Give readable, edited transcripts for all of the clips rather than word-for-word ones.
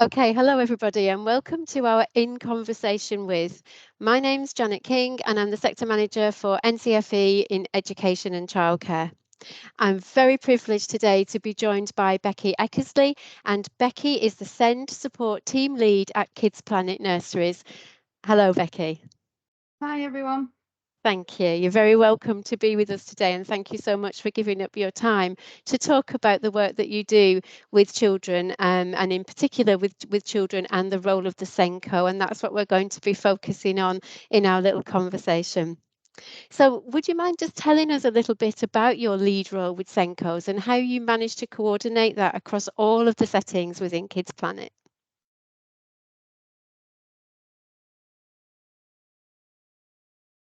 Okay, hello everybody, and welcome to our In Conversation With. My name's Janet King, and I'm the Sector Manager for NCFE in Education and Childcare. I'm very privileged today to be joined by Becky Eckersley, and Becky is the SEND Support Team Lead at Kids Planet Nurseries. Hello, Becky. Hi everyone. Thank you. You're very welcome to be with us today, and thank you so much for giving up your time to talk about the work that you do with children, and in particular with children and the role of the SENCo, and that's what we're going to be focusing on in our little conversation. So would you mind just telling us a little bit about your lead role with SENCos and how you manage to coordinate that across all of the settings within Kids Planet?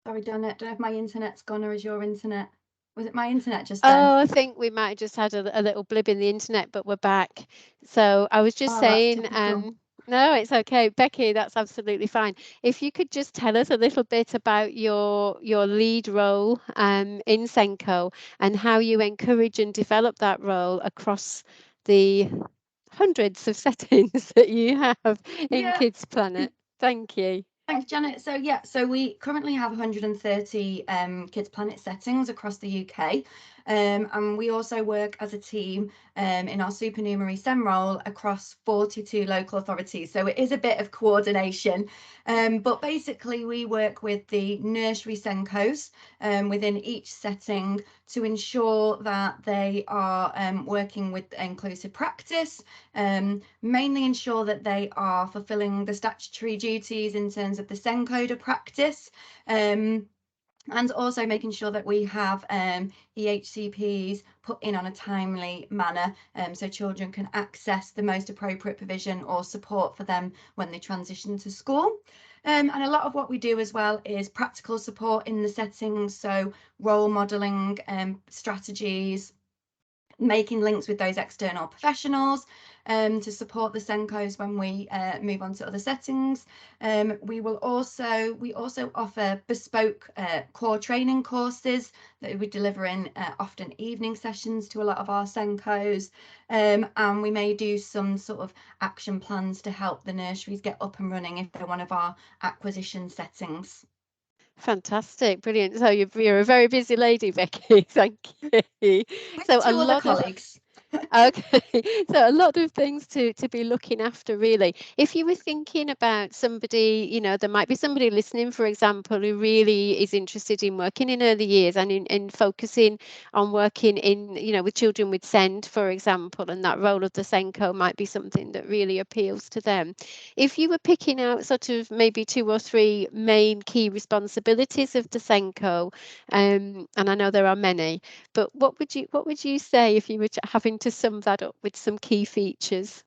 Sorry, Janet, don't know if my internet's gone or is your internet? Was it my internet just then? Oh, I think we might have just had a little blip in the internet, but we're back. So I was just Oh, that's saying, typical. no, it's okay. Becky, that's absolutely fine. If you could just tell us a little bit about your lead role in SENCo and how you encourage and develop that role across the hundreds of settings that you have in Yeah. Kids Planet. Thank you. Thanks, Janet. So we currently have 130 Kids Planet settings across the UK. And we also work as a team in our supernumerary SEN role across 42 local authorities. So it is a bit of coordination. But basically, we work with the nursery SENCos within each setting to ensure that they are working with inclusive practice, mainly ensure that they are fulfilling the statutory duties in terms of the SENCo of practice. And also making sure that we have EHCPs put in on a timely manner so children can access the most appropriate provision or support for them when they transition to school. And a lot of what we do as well is practical support in the settings, so role modelling strategies, making links with those external professionals to support the SENCos when we move on to other settings. We also offer bespoke core training courses that we deliver in often evening sessions to a lot of our SENCos, and we may do some sort of action plans to help the nurseries get up and running if they're one of our acquisition settings. Fantastic, brilliant. So you're a very busy lady, Becky. Thank you. With So a two other lot of colleagues. Okay, so a lot of things to be looking after, really. If you were thinking about somebody, there might be somebody listening, for example, who really is interested in working in early years and in focusing on working in, with children with SEND, for example, and that role of the SENCo might be something that really appeals to them. If you were picking out sort of maybe 2 or 3 main key responsibilities of the SENCo, and I know there are many, but what would you say if you were having to sum that up with some key features?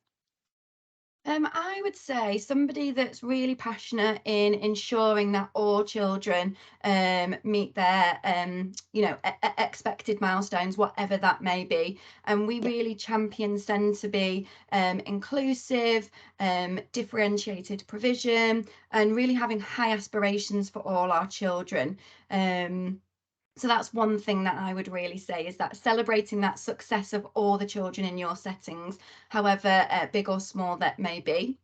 I would say somebody that's really passionate in ensuring that all children meet their, expected milestones, whatever that may be. And we Yeah. really champion SEND to be inclusive, differentiated provision, and really having high aspirations for all our children. So that's one thing that I would really say, is that celebrating that success of all the children in your settings, however big or small that may be.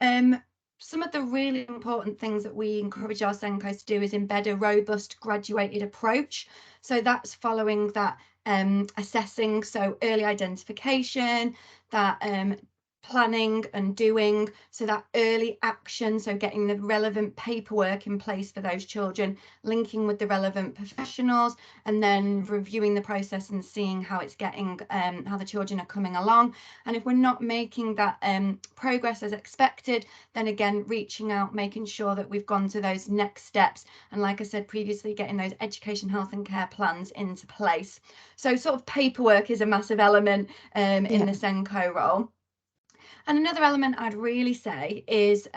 Um, some of the really important things that we encourage our SENCos to do is embed a robust graduated approach. So that's following that assessing, so early identification, that planning and doing, so that early action, so getting the relevant paperwork in place for those children, linking with the relevant professionals, and then reviewing the process and seeing how it's getting, how the children are coming along. And if we're not making that progress as expected, then again reaching out, making sure that we've gone to those next steps, and like I said previously, getting those education, health and care plans into place. So sort of paperwork is a massive element in the SENCo role. And another element I'd really say is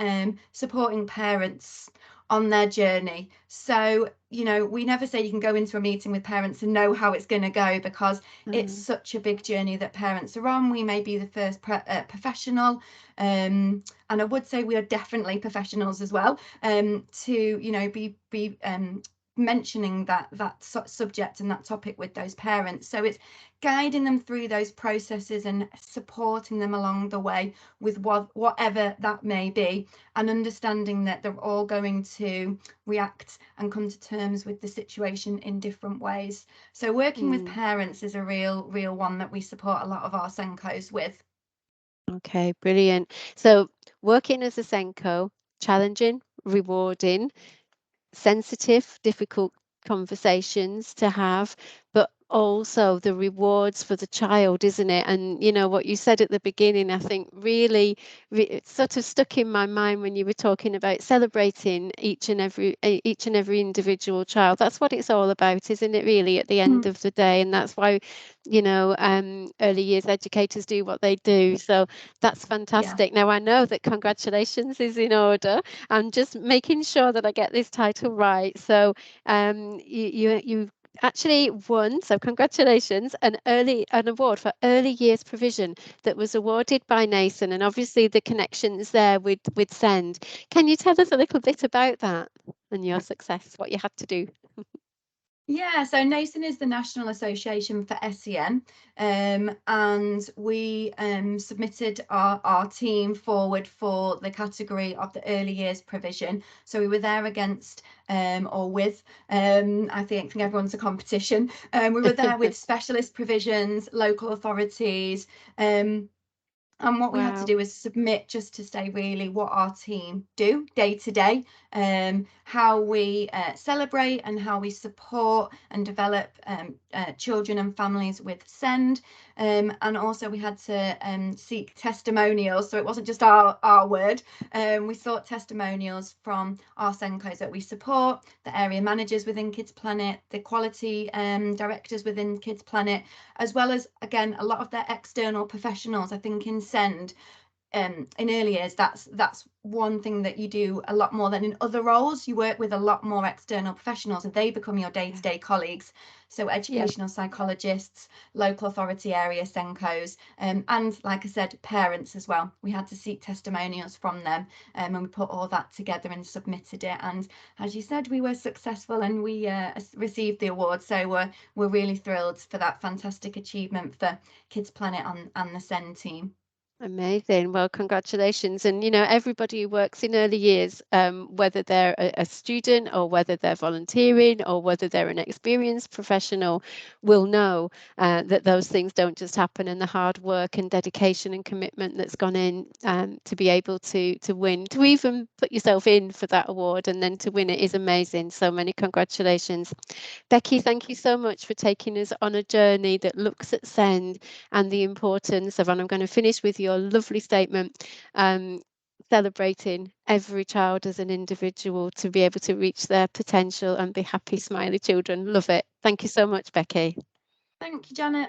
supporting parents on their journey. So, we never say you can go into a meeting with parents and know how it's going to go, because it's such a big journey that parents are on. We may be the first professional, and I would say we are definitely professionals as well, to, be mentioning that subject and that topic with those parents. So it's guiding them through those processes and supporting them along the way with whatever that may be, and understanding that they're all going to react and come to terms with the situation in different ways. So working with parents is a real one that we support a lot of our SENCos with. Okay, brilliant. So working as a SENCo, challenging, rewarding, sensitive, difficult conversations to have, but also the rewards for the child, isn't it? And you know what you said at the beginning, I think really it sort of stuck in my mind when you were talking about celebrating each and every individual child. That's what it's all about, isn't it, really, at the end of the day? And that's why, you know, early years educators do what they do. So that's fantastic. Now I know that congratulations is in order. I'm just making sure that I get this title right. So you actually won, so congratulations, an award for early years provision that was awarded by Nathan, and obviously the connections there with SEND. Can you tell us a little bit about that and your success, what you had to do? Yeah, so NASEN is the National Association for SEN, and we submitted our team forward for the category of the early years provision. So we were there against or with, I think everyone's a competition. We were there with specialist provisions, local authorities, and what we had to Wow. do was submit just to say really what our team do day to day, how we celebrate and how we support and develop children and families with SEND. And also we had to seek testimonials. So it wasn't just our word. We sought testimonials from our SENCos that we support, the area managers within Kids Planet, the quality directors within Kids Planet, as well as, again, a lot of their external professionals. I think in SEND, in early years, that's one thing that you do a lot more than in other roles. You work with a lot more external professionals and they become your day-to-day colleagues. So educational psychologists, local authority area SENCos, and like I said, parents as well. We had to seek testimonials from them, and we put all that together and submitted it. And as you said, we were successful and we received the award. So we're really thrilled for that fantastic achievement for Kids Planet and the SEND team. Amazing. Well, congratulations. And, you know, everybody who works in early years, whether they're a student or whether they're volunteering or whether they're an experienced professional, will know that those things don't just happen, and the hard work and dedication and commitment that's gone in to be able to win, to even put yourself in for that award and then to win it is amazing. So many congratulations. Becky, thank you so much for taking us on a journey that looks at SEND and the importance of, and I'm going to finish with your lovely statement, celebrating every child as an individual to be able to reach their potential and be happy, smiley children. Love it. Thank you so much, Becky. Thank you, Janet.